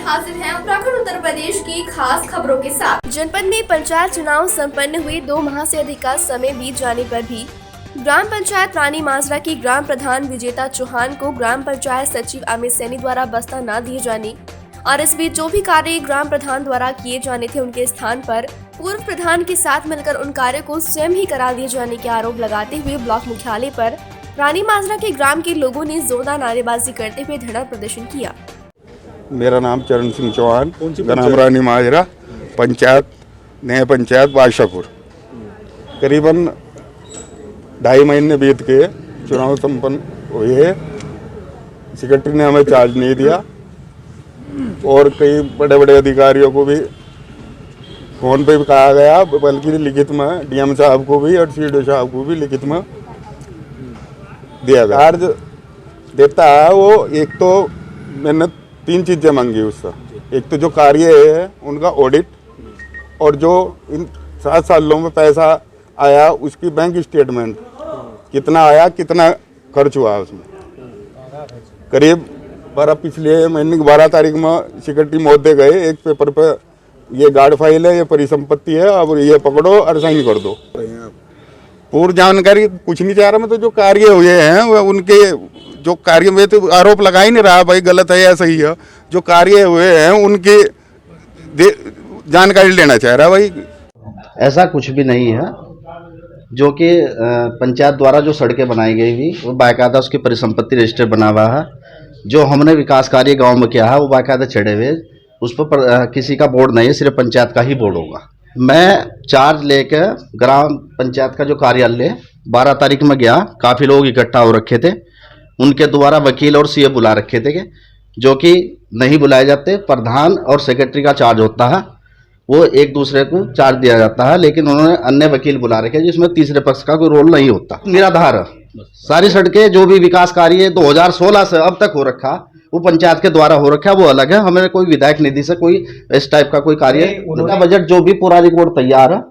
हाजिर हैं उत्तराखंड उत्तर प्रदेश की खास खबरों के साथ। जनपद में पंचायत चुनाव संपन्न हुए 2 माह से अधिक का समय बीत जाने पर भी ग्राम पंचायत रानी माजरा की ग्राम प्रधान विजेता चौहान को ग्राम पंचायत सचिव अमित सैनी द्वारा बस्ता न दिए जाने और इस बीच जो भी कार्य ग्राम प्रधान द्वारा किए जाने थे उनके स्थान पर पूर्व प्रधान के साथ मिलकर उन कार्यों को स्वयं ही करा दिए जाने के आरोप लगाते हुए ब्लॉक मुख्यालय पर रानी माजरा के ग्राम के लोगों ने जोरदार नारेबाजी करते हुए धरना प्रदर्शन किया। मेरा नाम चरण सिंह चौहान, ग्राम रानी माजरा, पंचायत नया पंचायत बादशाहपुर। करीबन 2.5 महीने बीत के चुनाव संपन्न हुए। सेक्रेटरी ने हमें चार्ज नहीं दिया और कई बड़े बड़े अधिकारियों को भी फोन पे भी कहा गया, बल्कि लिखित में डीएम साहब को भी और सीडीओ साहब को भी लिखित में दिया गया। चार्ज देता है वो, एक तो मैंने 3 चीज़ें मांगी उससे। एक तो जो कार्य है उनका ऑडिट और जो इन 7 सालों में पैसा आया उसकी बैंक स्टेटमेंट, कितना आया कितना खर्च हुआ उसमें। करीब पिछले महीने की 12 तारीख में सेक्रेटरी महोदय गए, एक पेपर पे ये गार्ड फाइल है, ये परिसंपत्ति है, अब ये पकड़ो और साइन कर दो। पूर्व जानकारी कुछ नहीं चाह रहा मैं, तो जो कार्य हुए हैं उनके जो कार्य में तो आरोप लगा ही नहीं रहा भाई गलत है या सही है। जो कार्य हुए हैं उनकी जानकारी लेना चाह रहा भाई। ऐसा कुछ भी नहीं है। जो कि पंचायत द्वारा जो सड़कें बनाई गई हुई वो बाकायदा उसकी परिसंपत्ति रजिस्टर बना हुआ है। जो हमने विकास कार्य गांव में किया है वो बाकायदा चढ़े हुए, उस पर किसी का बोर्ड नहीं है, सिर्फ पंचायत का ही बोर्ड होगा। मैं चार्ज लेकर ग्राम पंचायत का जो कार्यालय 12 तारीख में गया, काफ़ी लोग इकट्ठा हो रखे थे, उनके द्वारा वकील और सीए बुला रखे थे, जो कि नहीं बुलाए जाते। प्रधान और सेक्रेटरी का चार्ज होता है, वो एक दूसरे को चार्ज दिया जाता है, लेकिन उन्होंने अन्य वकील बुला रखे जिसमें तीसरे पक्ष का कोई रोल नहीं होता। निराधार सारी सड़कें जो भी विकास कार्य 2016 से अब तक हो रखा वो पंचायत के द्वारा हो रखा, वो अलग है। हमें कोई विधायक निधि से कोई इस टाइप का कोई कार्य, उनका बजट जो भी पूरा रिकॉर्ड तैयार है।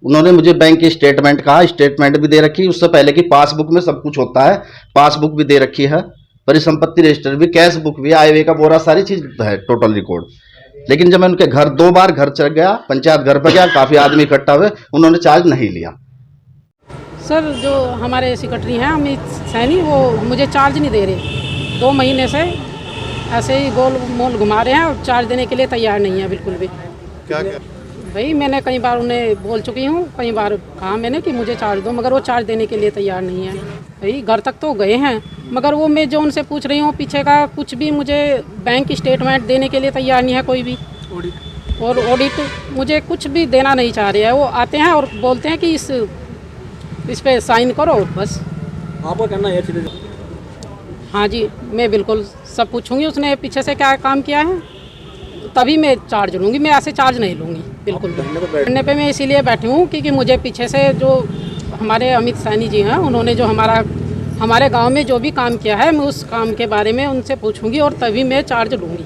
उन्होंने मुझे बैंक की स्टेटमेंट कहा, स्टेटमेंट भी दे रखी, उससे पहले की पासबुक में सब कुछ होता है, पासबुक भी दे रखी है, परिसंपत्ति रजिस्टर भी, कैश बुक भी, आय व्यय का बोरा, सारी चीज है, टोटल रिकॉर्ड। लेकिन जब मैं उनके घर 2 बार घर चल गया, पंचायत घर पर गया, काफी आदमी इकट्ठा हुए, उन्होंने चार्ज नहीं लिया। सर जो हमारे सेक्रेटरी हैं अमित सैनी, वो मुझे चार्ज नहीं दे रहे। 2 महीने से ऐसे ही गोल मोल घुमा रहे हैं और चार्ज देने के लिए तैयार नहीं है बिल्कुल भी। क्या भाई मैंने कई बार उन्हें बोल चुकी हूँ, कई बार कहा मैंने कि मुझे चार्ज दो, मगर वो चार्ज देने के लिए तैयार नहीं है। भाई घर तक तो गए हैं, मगर वो मैं जो उनसे पूछ रही हूँ पीछे का कुछ भी मुझे बैंक स्टेटमेंट देने के लिए तैयार नहीं है कोई भी। और ऑडिट मुझे कुछ भी देना नहीं चाह रहे हैं। वो आते हैं और बोलते हैं कि इस पे साइन करो, बस। आपको करना है चीज़ें? हाँ जी, मैं बिल्कुल सब पूछूंगी उसने पीछे से क्या काम किया है, तभी मैं चार्ज लूँगी। मैं ऐसे चार्ज नहीं लूँगी बिल्कुल। धरने पे मैं इसीलिए बैठी हूँ क्योंकि मुझे पीछे से जो हमारे अमित सैनी जी हैं, उन्होंने जो हमारे गांव में जो भी काम किया है, मैं उस काम के बारे में उनसे पूछूंगी और तभी मैं चार्ज लूँगी।